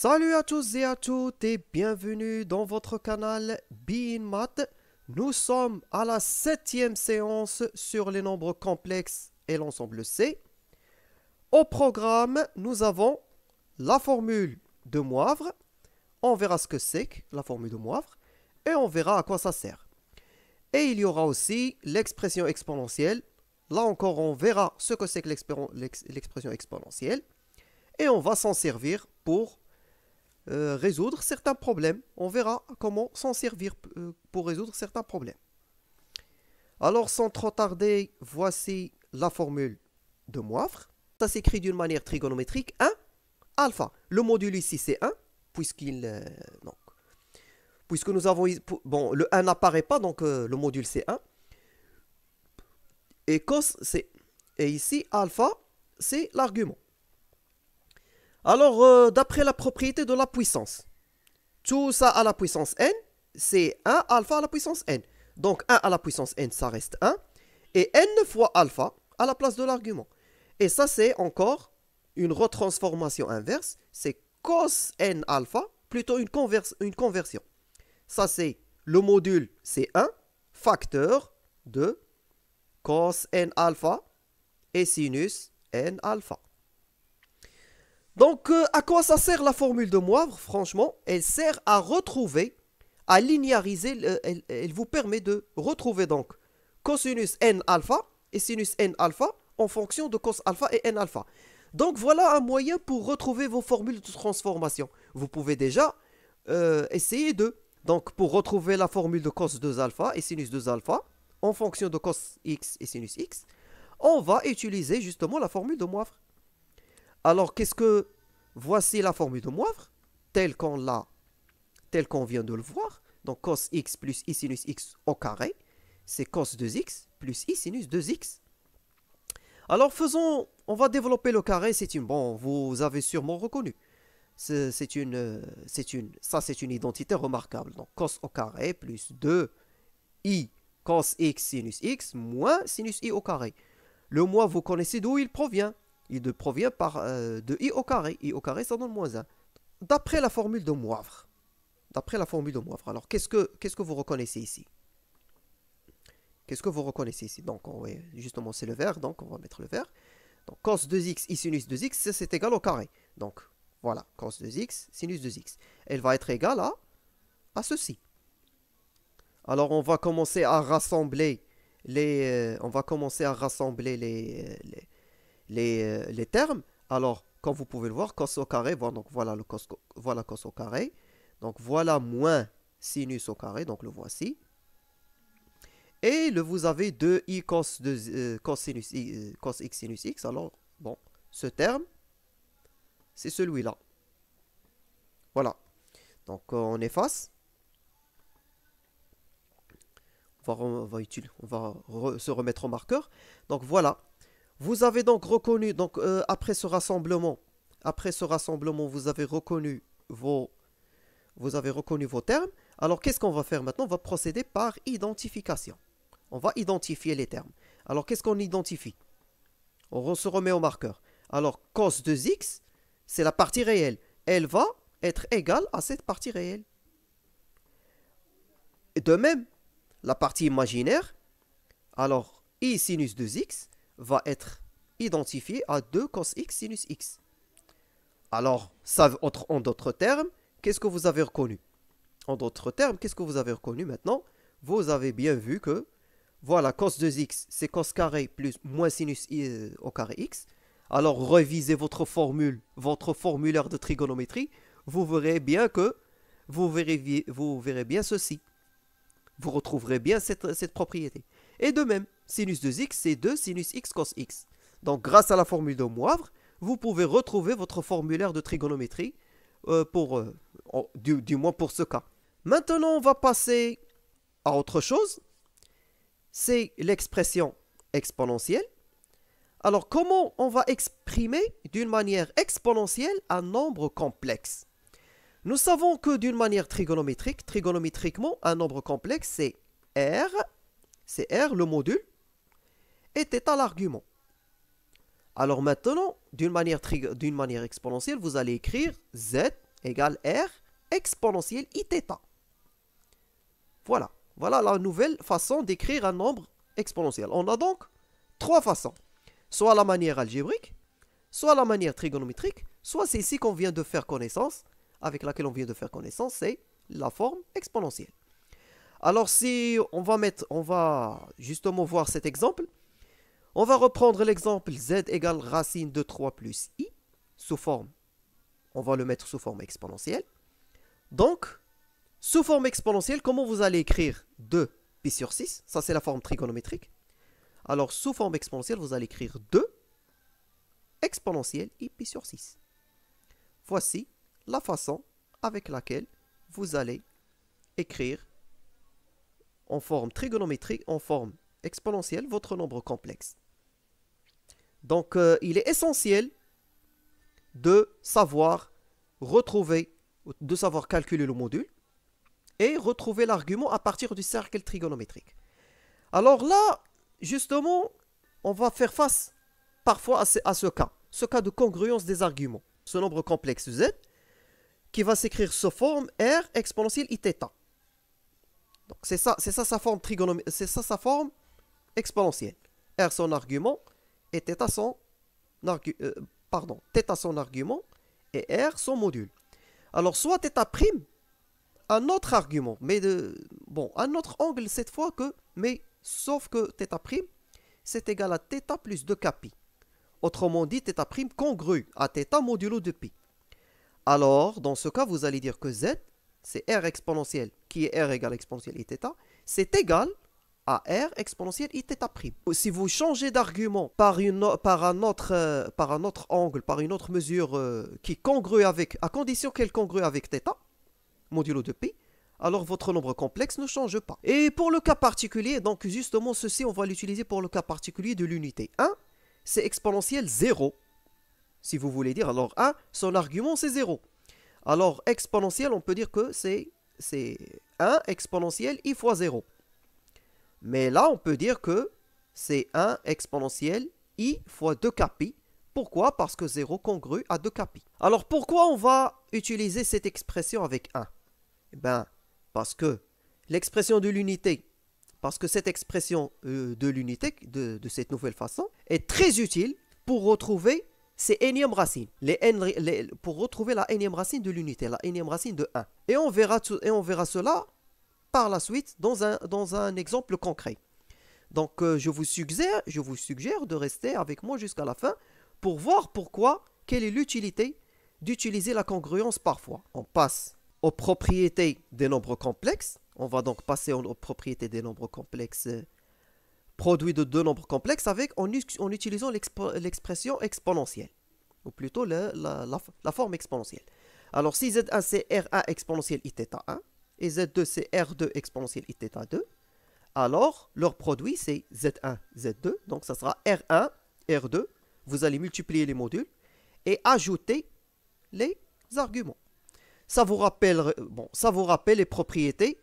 Salut à tous et à toutes et bienvenue dans votre canal Be in Math. Nous sommes à la 7e séance sur les nombres complexes et l'ensemble C. Au programme, nous avons la formule de Moivre. On verra ce que c'est que la formule de Moivre et on verra à quoi ça sert. Et il y aura aussi l'expression exponentielle. Là encore, on verra ce que c'est que l'expression exponentielle et on va s'en servir pour résoudre certains problèmes. On verra comment s'en servir pour résoudre certains problèmes. Alors, sans trop tarder, voici la formule de Moivre. Ça s'écrit d'une manière trigonométrique. 1, alpha. Le module ici, c'est 1, puisque nous avons... Bon, le 1 n'apparaît pas, donc le module, c'est 1. Et cos, c'est... Et ici, alpha, c'est l'argument. Alors, d'après la propriété de la puissance, tout ça à la puissance n, c'est 1 alpha à la puissance n. Donc 1 à la puissance n, ça reste 1. Et n fois alpha à la place de l'argument. Et ça, c'est encore une retransformation inverse. C'est cos n alpha, plutôt une conversion. Ça, c'est le module, c'est 1, facteur de cos n alpha et sinus n alpha. Donc, à quoi ça sert la formule de Moivre? Franchement, elle sert à retrouver, à linéariser, elle vous permet de retrouver donc cosinus n alpha et sinus n alpha en fonction de cos alpha et n alpha. Donc, voilà un moyen pour retrouver vos formules de transformation. Vous pouvez déjà essayer de... Donc, pour retrouver la formule de cos 2 alpha et sinus 2 alpha, en fonction de cos x et sinus x, on va utiliser justement la formule de Moivre. Alors, voici la formule de Moivre, telle qu'on vient de le voir. Donc, cos x plus i sinus x au carré, c'est cos 2x plus i sinus 2x. Alors, on va développer le carré, bon, vous avez sûrement reconnu. C'est une identité remarquable. Donc, cos au carré plus 2i cos x sinus x moins sinus i au carré. Le moins, vous connaissez d'où il provient. Il provient de i au carré. I au carré, ça donne moins 1. D'après la formule de Moivre. Alors, qu'est-ce que vous reconnaissez ici? Qu'est-ce que vous reconnaissez ici? Donc, justement, c'est le vert. Donc, on va mettre le vert. Donc, cos 2x, i sinus 2x, c'est égal au carré. Donc, voilà. Cos 2x, sinus 2x. Elle va être égale à ceci. Alors, on va commencer à rassembler les termes. Alors, comme vous pouvez le voir, cos au carré, donc voilà cos au carré. Donc voilà moins sinus au carré, donc le voici. Et vous avez 2i cos x sinus x. Alors, bon, ce terme, c'est celui-là. Voilà. Donc on efface. On va se remettre au marqueur. Donc voilà. Vous avez donc reconnu, après ce rassemblement, vous avez reconnu vos termes. Alors, qu'est-ce qu'on va faire maintenant? On va procéder par identification. On va identifier les termes. Alors, qu'est-ce qu'on identifie? On se remet au marqueur. Alors, cos 2x, c'est la partie réelle. Elle va être égale à cette partie réelle. Et de même, la partie imaginaire, alors, i sinus 2x, va être identifié à 2 cos x sinus x. Alors, en d'autres termes, qu'est-ce que vous avez reconnu? En d'autres termes, qu'est-ce que vous avez reconnu maintenant? Vous avez bien vu que, voilà, cos 2x, c'est cos carré plus moins sinus i au carré x. Alors, revisez votre formulaire de trigonométrie. Vous verrez bien ceci. Vous retrouverez bien cette propriété. Et de même, sinus 2x, c'est 2 sinus x cos x. Donc, grâce à la formule de Moivre, vous pouvez retrouver votre formulaire de trigonométrie, du moins pour ce cas. Maintenant, on va passer à autre chose. C'est l'expression exponentielle. Alors, comment on va exprimer d'une manière exponentielle un nombre complexe? Nous savons que d'une manière trigonométriquement, un nombre complexe, c'est R, le module, et θ l'argument. Alors maintenant, d'une manière exponentielle, vous allez écrire Z égale R exponentielle Iθ. Voilà. Voilà la nouvelle façon d'écrire un nombre exponentiel. On a donc trois façons. Soit la manière algébrique, soit la manière trigonométrique, soit c'est ici qu'on vient de faire connaissance, avec laquelle on vient de faire connaissance, c'est la forme exponentielle. Alors si on va justement voir cet exemple, on va reprendre l'exemple z égale racine de 3 plus i, sous forme, on va le mettre sous forme exponentielle. Donc, sous forme exponentielle, comment vous allez écrire 2π sur 6? Ça, c'est la forme trigonométrique. Alors, sous forme exponentielle, vous allez écrire 2 exponentielle iπ sur 6. Voici la façon avec laquelle vous allez écrire en forme trigonométrique, en forme exponentielle, votre nombre complexe. Donc, il est essentiel de savoir retrouver, de savoir calculer le module et retrouver l'argument à partir du cercle trigonométrique. Alors là, justement, on va faire face parfois à ce cas de congruence des arguments. Ce nombre complexe z qui va s'écrire sous forme R exponentielle Iθ. Donc c'est ça sa forme trigonométrique, c'est ça sa forme exponentielle. R son argument et θ son θ son argument et R son module. Alors soit θ' un autre argument, mais un autre angle cette fois sauf que θ' c'est égal à θ plus 2kπ. Autrement dit, θ' congru à θ modulo de π. Alors, dans ce cas, vous allez dire que z, c'est R exponentielle, qui est R égale exponentielle Iθ, c'est égal à R exponentielle Iθ'. Si vous changez d'argument par un autre angle, par une autre mesure qui congrue avec, à condition qu'elle congrue avec θ, modulo de π, alors votre nombre complexe ne change pas. Et pour le cas particulier, donc justement ceci, on va l'utiliser pour le cas particulier de l'unité 1, c'est exponentielle 0. Si vous voulez dire, alors 1, son argument c'est 0. Alors exponentielle, on peut dire que c'est 1 exponentielle i fois 0. Mais là, on peut dire que c'est 1 exponentielle i fois 2kπ. Pourquoi? Parce que 0 congrue à 2kπ. Alors pourquoi on va utiliser cette expression avec 1? Eh bien, parce que l'expression de l'unité, parce que cette expression de l'unité, de cette nouvelle façon, est très utile pour retrouver ces énièmes racines, pour retrouver la énième racine de l'unité, la énième racine de 1. Et on verra cela par la suite dans un exemple concret. Donc je vous suggère de rester avec moi jusqu'à la fin pour voir quelle est l'utilité d'utiliser la congruence parfois. On passe aux propriétés des nombres complexes. On va donc passer aux propriétés des nombres complexes produits de deux nombres complexes en utilisant l'expression exponentielle, ou plutôt la forme exponentielle. Alors si Z1 c'est R1 exponentielle Iθ1 et Z2 c'est R2 exponentielle Iθ2, alors leur produit c'est Z1, Z2, donc ça sera R1, R2, vous allez multiplier les modules et ajouter les arguments. Ça vous rappelle les propriétés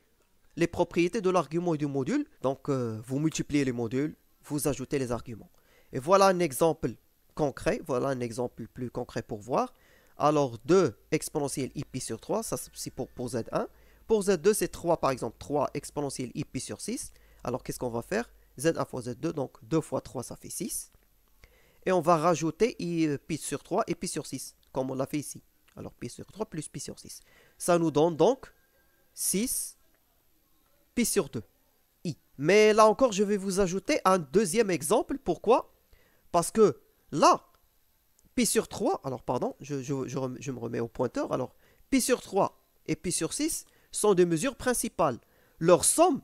de l'argument et du module. Donc, vous multipliez les modules, vous ajoutez les arguments. Et voilà un exemple concret, voilà un exemple plus concret pour voir. Alors, 2 exponentielle iπ sur 3, ça c'est pour Z1. Pour Z2, c'est 3 par exemple, 3 exponentielle iπ sur 6. Alors, qu'est-ce qu'on va faire? Z1 fois Z2, donc 2 fois 3, ça fait 6. Et on va rajouter π sur 3 et π sur 6, comme on l'a fait ici. Alors, π sur 3 plus π sur 6. Ça nous donne donc 6 π sur 2, i. Mais là encore, je vais vous ajouter un deuxième exemple. Pourquoi? Parce que là, π sur 3, alors pardon, je me remets au pointeur. Alors, π sur 3 et π sur 6 sont des mesures principales. Leur somme,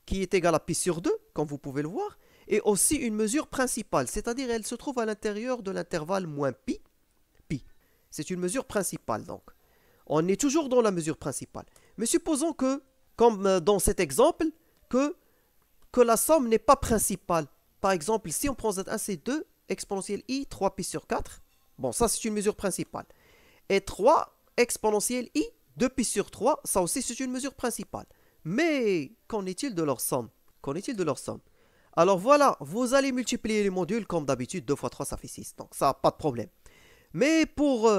qui est égale à π sur 2, comme vous pouvez le voir, est aussi une mesure principale. C'est-à-dire, elle se trouve à l'intérieur de l'intervalle moins π. C'est une mesure principale, donc. On est toujours dans la mesure principale. Mais supposons que, comme dans cet exemple, que la somme n'est pas principale. Par exemple, si on prend Z1, c'est 2 exponentielle i, 3π sur 4. Bon, ça c'est une mesure principale. Et 3 exponentielle i, 2π sur 3, ça aussi c'est une mesure principale. Mais qu'en est-il de leur somme? Qu'en est-il de leur somme? Alors voilà, vous allez multiplier les modules comme d'habitude, 2 fois 3 ça fait 6. Donc ça, pas de problème. Mais pour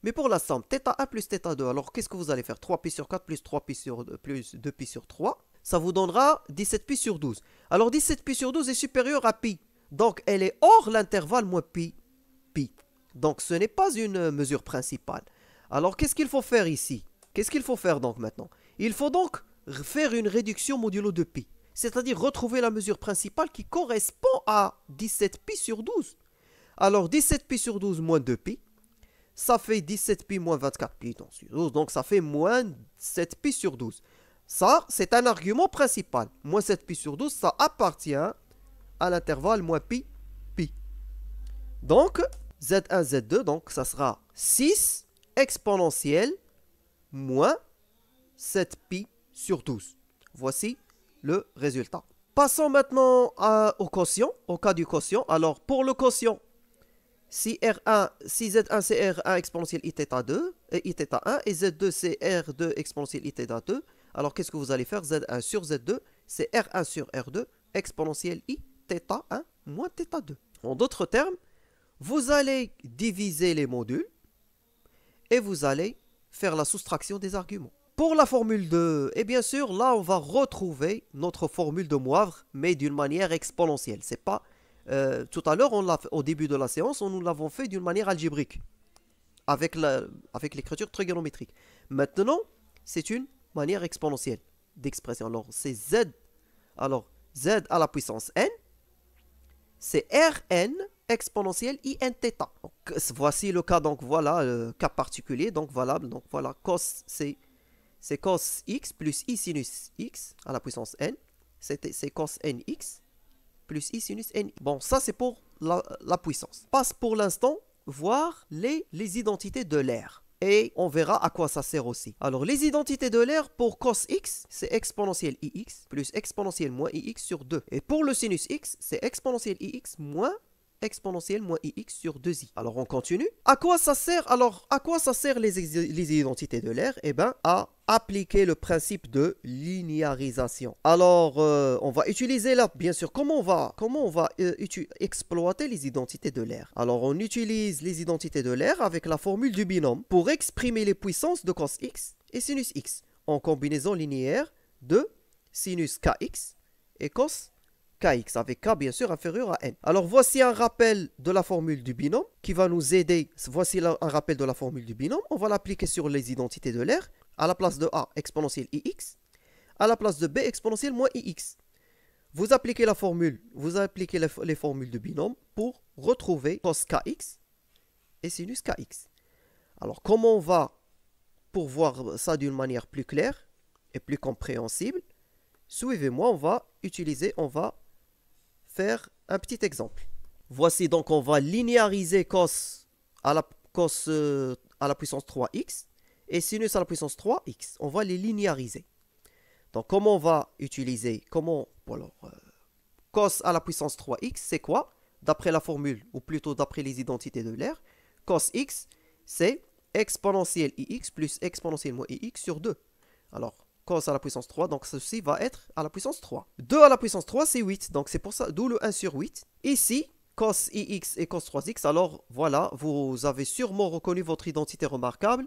Mais pour la somme, θ1 plus θ2, alors qu'est-ce que vous allez faire? 3π sur 4 plus 3π sur 2 plus 2π sur 3, ça vous donnera 17π sur 12. Alors 17π sur 12 est supérieur à pi. Donc elle est hors l'intervalle moins pi. Donc ce n'est pas une mesure principale. Alors qu'est-ce qu'il faut faire ici? Qu'est-ce qu'il faut faire donc maintenant? Il faut donc faire une réduction modulo de pi. C'est-à-dire retrouver la mesure principale qui correspond à 17π sur 12. Alors 17π sur 12 moins 2π, ça fait 17π moins 24π sur 12, donc ça fait moins 7π sur 12. Ça, c'est un argument principal. Moins 7π sur 12, ça appartient à l'intervalle moins pi. Donc, Z1, Z2, donc ça sera 6 exponentielle moins 7π sur 12. Voici le résultat. Passons maintenant au quotient, au cas du quotient. Alors, pour le quotient, si Z1 c'est R1 exponentielle Iθ2 et Iθ1 et Z2 c'est R2 exponentielle Iθ2. Alors qu'est-ce que vous allez faire? Z1 sur Z2 c'est R1 sur R2 exponentielle Iθ1 moins θ2. En d'autres termes, vous allez diviser les modules et vous allez faire la soustraction des arguments. Pour la formule 2, et bien sûr là on va retrouver notre formule de Moivre mais d'une manière exponentielle. C'est pas tout à l'heure, au début de la séance, nous l'avons fait d'une manière algébrique, avec l'écriture trigonométrique. Maintenant, c'est une manière exponentielle d'expression. Alors, c'est z. Alors, z à la puissance n, c'est Rn exponentielle Inθ. Donc, voici le cas, donc voilà, le cas particulier, donc valable. Donc voilà, cos, c'est cos x plus i sinus x à la puissance n. C'est cos nx plus i sinus n. Bon, ça c'est pour la puissance. Passe pour l'instant voir les identités de l'aire. Et on verra à quoi ça sert aussi. Alors, les identités de l'aire pour cos x, c'est exponentielle ix plus exponentielle moins ix sur 2. Et pour le sinus x, c'est exponentielle ix moins exponentielle moins ix sur 2i. Alors, on continue. À quoi ça sert? Alors, à quoi ça sert les identités de l'aire? Eh bien, à appliquer le principe de linéarisation. Alors, on va utiliser là, bien sûr, comment on va exploiter les identités de l'aire? Alors, on utilise les identités de l'aire avec la formule du binôme pour exprimer les puissances de cos x et sinus x en combinaison linéaire de sinus kx et cos kx, avec k bien sûr inférieur à n. Alors voici un rappel de la formule du binôme qui va nous aider. Voici un rappel de la formule du binôme. On va l'appliquer sur les identités de l'aire. À la place de a exponentielle ix, à la place de b exponentielle moins ix. Vous appliquez la formule, vous appliquez les formules du binôme pour retrouver cos kx et sinus kx. Alors comment on va, pour voir ça d'une manière plus claire et plus compréhensible, suivez-moi, on va faire un petit exemple. Voici donc, on va linéariser cos à la puissance 3x et sinus à la puissance 3x. On va les linéariser. Donc, comment on va utiliser, cos à la puissance 3x, c'est quoi? D'après la formule, ou plutôt d'après les identités de l'aire, cos x, c'est exponentielle ix plus exponentielle moins ix sur 2. Alors, cos à la puissance 3, donc ceci va être à la puissance 3. 2 à la puissance 3, c'est 8, donc c'est pour ça, d'où le 1 sur 8. Ici, cos ix et cos 3x, alors voilà, vous avez sûrement reconnu votre identité remarquable.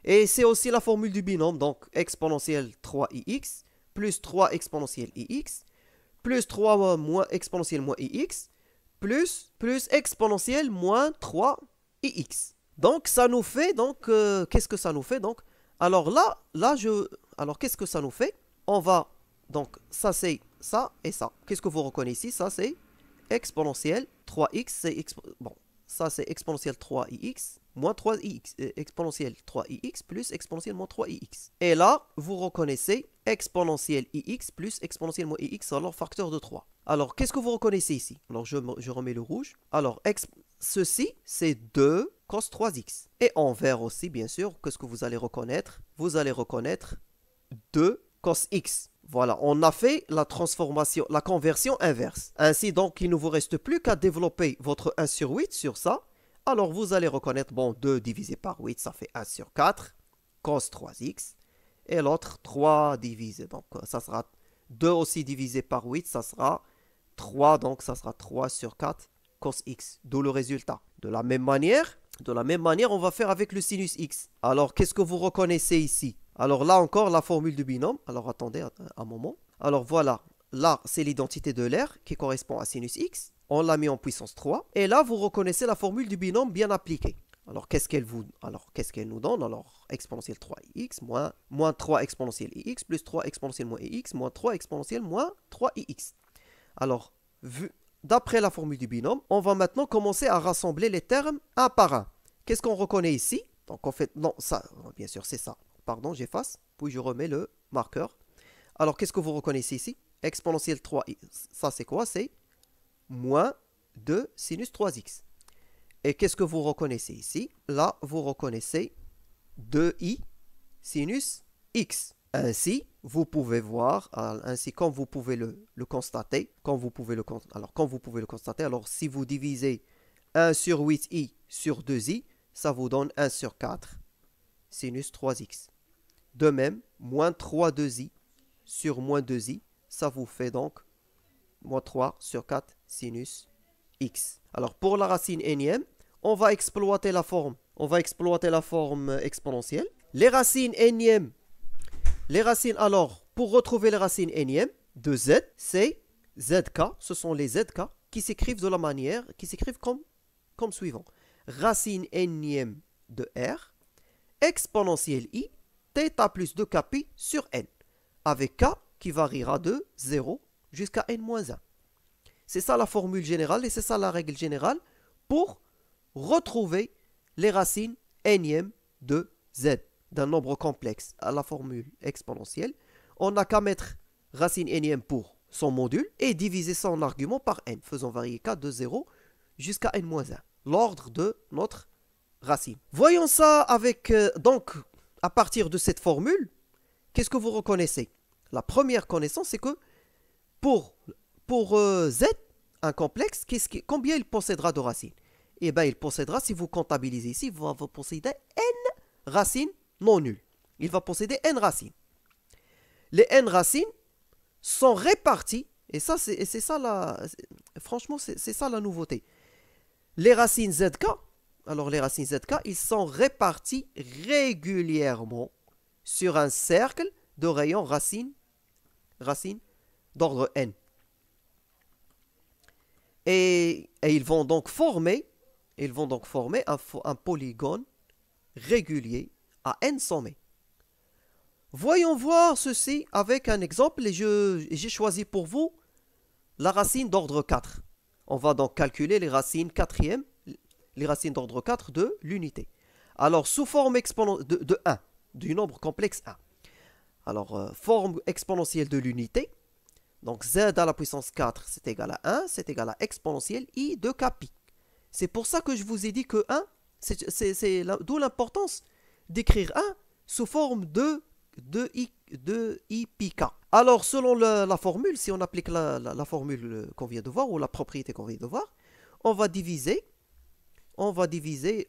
Et c'est aussi la formule du binôme, donc exponentielle 3ix, plus 3 exponentielle ix, plus 3 moins exponentielle moins ix, plus exponentielle moins 3ix. Donc ça nous fait, qu'est-ce que ça nous fait donc? Alors alors qu'est-ce que ça nous fait? On va, donc ça c'est ça et ça. Qu'est-ce que vous reconnaissez ici? Ça c'est exponentielle 3x, ça c'est exponentielle 3ix moins 3ix, exponentielle 3ix plus exponentielle moins 3ix. Et là, vous reconnaissez exponentielle ix plus exponentielle moins ix, alors facteur de 3. Alors, qu'est-ce que vous reconnaissez ici? Alors, je remets le rouge. Alors, ceci, c'est 2 cos 3x. Et en vert aussi, bien sûr, qu'est-ce que vous allez reconnaître? Vous allez reconnaître 2 cos x. Voilà, on a fait la transformation, la conversion inverse. Ainsi, donc, il ne vous reste plus qu'à développer votre 1 sur 8 sur ça. Alors, vous allez reconnaître, 2 divisé par 8, ça fait 1 sur 4, cos 3x. Et l'autre, 3 divisé, donc ça sera 2 aussi divisé par 8, ça sera 3, donc ça sera 3 sur 4, cos x. D'où le résultat. De la même manière, De la même manière, on va faire avec le sinus x. Alors, qu'est-ce que vous reconnaissez ici? Alors là encore, la formule du binôme. Alors, attendez un moment. Alors voilà, là, c'est l'identité de l'air qui correspond à sinus x. On l'a mis en puissance 3. Et là, vous reconnaissez la formule du binôme bien appliquée. Alors, qu'est-ce qu'elle nous donne? Alors, exponentielle 3ix moins 3 exponentielle ix plus 3 exponentielle moins ix moins 3 exponentielle moins 3ix. Alors, d'après la formule du binôme, on va maintenant commencer à rassembler les termes un par un. Qu'est-ce qu'on reconnaît ici? Donc, en fait, non, ça, bien sûr, c'est ça. Pardon, j'efface, puis je remets le marqueur. Alors, qu'est-ce que vous reconnaissez ici? Exponentielle 3ix, ça c'est quoi? C'est moins 2 sinus 3x. Et qu'est-ce que vous reconnaissez ici? Là, vous reconnaissez 2i sinus x. Ainsi, vous pouvez voir, ainsi comme vous pouvez le constater, alors si vous divisez 1 sur 8i sur 2i, ça vous donne 1 sur 4 sinus 3x. De même, moins 3 2i sur moins 2i, ça vous fait donc moins 3 sur 4 sinus x. Alors pour la racine énième, on va exploiter la forme exponentielle. Les racines énièmes, alors pour retrouver les racines énièmes de z, c'est zk, ce sont les zk qui s'écrivent de la manière, qui s'écrivent comme suivant. Racine énième de r, exponentielle i, θ plus 2kπ sur n, avec k qui variera de 0 jusqu'à n-1. C'est ça la formule générale et c'est ça la règle générale pour retrouver les racines énièmes de z, d'un nombre complexe à la formule exponentielle. On n'a qu'à mettre racine énième pour son module et diviser son argument par n, faisant varier k de 0 jusqu'à n-1, l'ordre de notre racine. Voyons ça avec, donc, à partir de cette formule, qu'est-ce que vous reconnaissez? La première connaissance, c'est que pour z, un complexe, combien il possédera de racines? Eh bien, il possédera, si vous comptabilisez ici, il va posséder n racines non nulles. Il va posséder n racines. Les n racines sont réparties, et ça, c'est ça franchement, c'est ça la nouveauté. Les racines zk, ils sont répartis régulièrement sur un cercle de rayon racine d'ordre n. Et ils vont donc former un polygone régulier à n sommets. Voyons voir ceci avec un exemple et j'ai choisi pour vous la racine d'ordre 4. On va donc calculer les racines d'ordre 4 de l'unité. Alors, sous forme de 1, du nombre complexe 1. Alors, forme exponentielle de l'unité. Donc, z à la puissance 4, c'est égal à 1, c'est égal à exponentielle i de kπ. C'est pour ça que je vous ai dit que 1, d'où l'importance d'écrire 1 sous forme de i pi k. Alors, selon la formule, si on applique la formule qu'on vient de voir, ou la propriété qu'on vient de voir, on va diviser,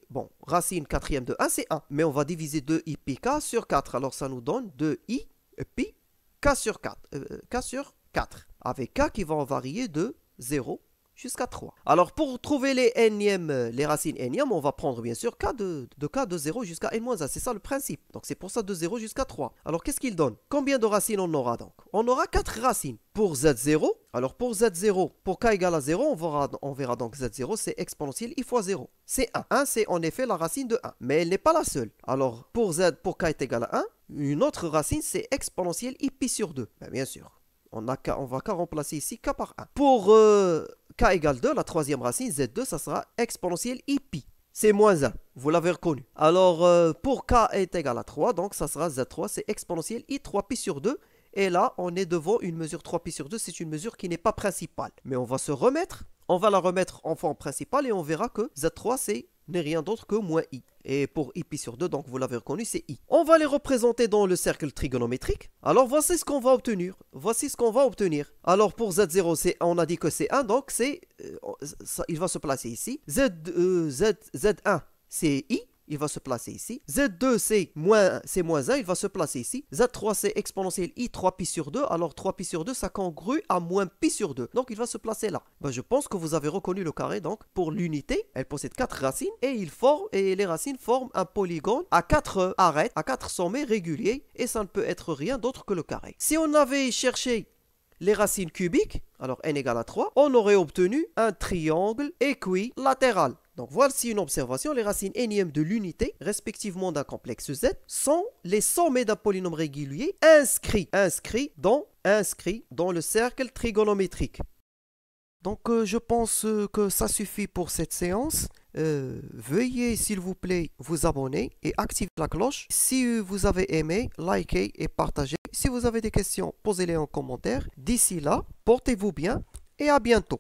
bon, racine quatrième de 1, c'est 1, mais on va diviser 2i pi k sur 4. Alors, ça nous donne 2i pi k sur 4, avec k qui va varier de 0 jusqu'à 3. Alors, pour trouver les racines énièmes, on va prendre bien sûr k de 0 jusqu'à n-1. C'est ça le principe. Donc, c'est pour ça de 0 jusqu'à 3. Alors, qu'est-ce qu'il donne? Combien de racines on aura donc? On aura 4 racines. Pour z0, alors pour z0, pour k égale à 0, on verra donc z0, c'est exponentielle i fois 0. C'est 1. 1, c'est en effet la racine de 1. Mais elle n'est pas la seule. Alors, pour k est égal à 1, une autre racine, c'est exponentielle i pi sur 2. Bien sûr. On va qu'à remplacer ici k par 1. Pour k égale 2, la troisième racine, z2, ça sera exponentielle i pi. C'est moins 1, vous l'avez reconnu. Alors, pour k est égal à 3, donc ça sera z3, c'est exponentielle i 3pi sur 2. Et là, on est devant une mesure 3pi sur 2, c'est une mesure qui n'est pas principale. Mais on va la remettre en forme principale et on verra que z3, n'est rien d'autre que moins i. Et pour i pi sur 2, donc vous l'avez reconnu, c'est i. On va les représenter dans le cercle trigonométrique. Alors voici ce qu'on va obtenir. Alors pour z0, on a dit que c'est 1, donc il va se placer ici. Z1, c'est i. il va se placer ici. Z2, c'est moins 1, il va se placer ici. Z3, c'est exponentielle I 3pi sur 2. Alors 3pi sur 2, ça congrue à moins pi sur 2. Donc il va se placer là. Ben, je pense que vous avez reconnu le carré. Donc pour l'unité, elle possède 4 racines et les racines forment un polygone à 4 arêtes, à 4 sommets réguliers. Et ça ne peut être rien d'autre que le carré. Si on avait cherché les racines cubiques, alors n égale à 3, on aurait obtenu un triangle équilatéral. Donc voici une observation, les racines énièmes de l'unité, respectivement d'un complexe Z, sont les sommets d'un polynôme régulier inscrits dans le cercle trigonométrique. Donc je pense que ça suffit pour cette séance. Veuillez s'il vous plaît vous abonner et activer la cloche. Si vous avez aimé, likez et partagez. Si vous avez des questions, posez-les en commentaire. D'ici là, portez-vous bien et à bientôt.